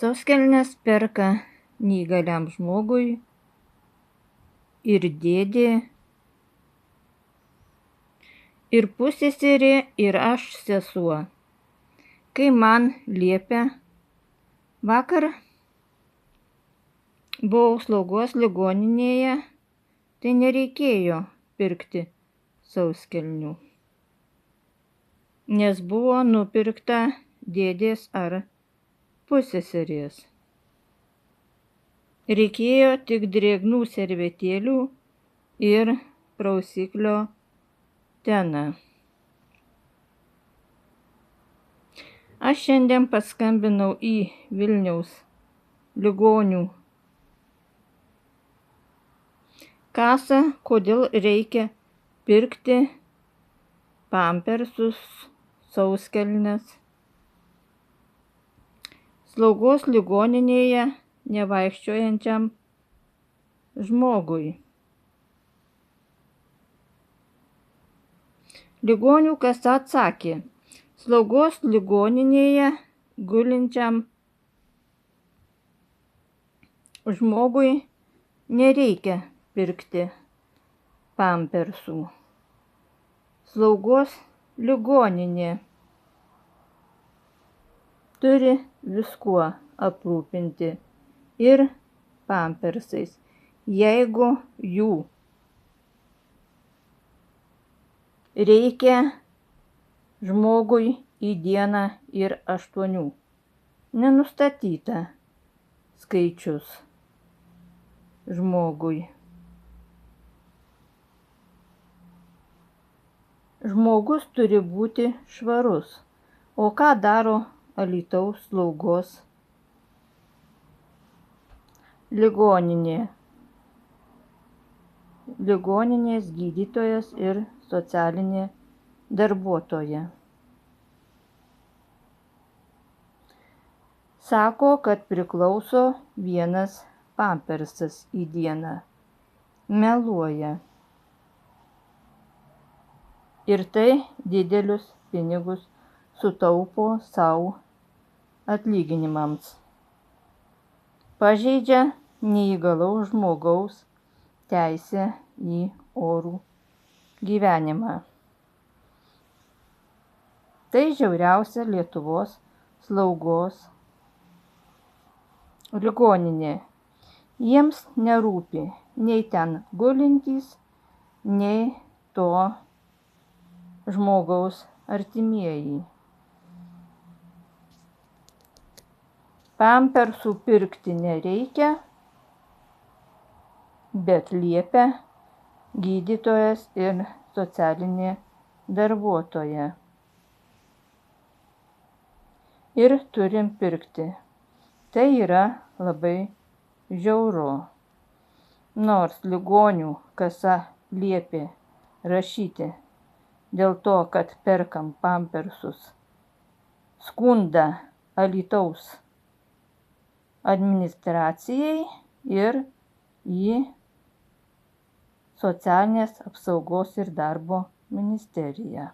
Sauskelnes perka neįgaliam žmogui ir dėdė, ir pusseserė, ir aš sesuo. Kai man liepia, vakar buvau slaugos ligoninėje, tai nereikėjo pirkti sauskelnių, nes buvo nupirkta dėdės ar pusseserės. Reikėjo tik drėgnų servetėlių ir prausiklio teną. Aš šiandien paskambinau į Vilniaus ligonių kasą, kodėl reikia pirkti pampersus, sauskelnes. Slaugos ligoninėje nevaikščiojančiam žmogui. Ligonių kasa atsakė, slaugos ligoninėje gulinčiam žmogui nereikia pirkti pampersų. Slaugos ligoninė turi viskuo aprūpinti ir pampersais, jeigu jų reikia žmogui į dieną ir 8. Nenustatyta skaičius žmogui. Žmogus turi būti švarus. O ką daro Alytaus slaugos ligoninė? Ligoninės gydytojas ir socialinė darbuotoja. Sako, kad priklauso vienas pampersas į dieną. Meluoja. Ir tai didelius pinigus sutaupo savo atlyginimams. Pažeidžia neįgalaus žmogaus teisę į orų gyvenimą. Tai žiauriausia Lietuvos slaugos ligoninė. Jiems nerūpi nei ten gulintys, nei to žmogaus artimieji. Pampersų pirkti nereikia, bet liepia gydytojas ir socialinė darbuotoja. Ir turim pirkti. Tai yra labai žiauru. Nors ligonių kasa liepė rašyti dėl to, kad perkam pampersus, skundą Alytaus administracijai ir į Socialinės apsaugos ir darbo ministeriją.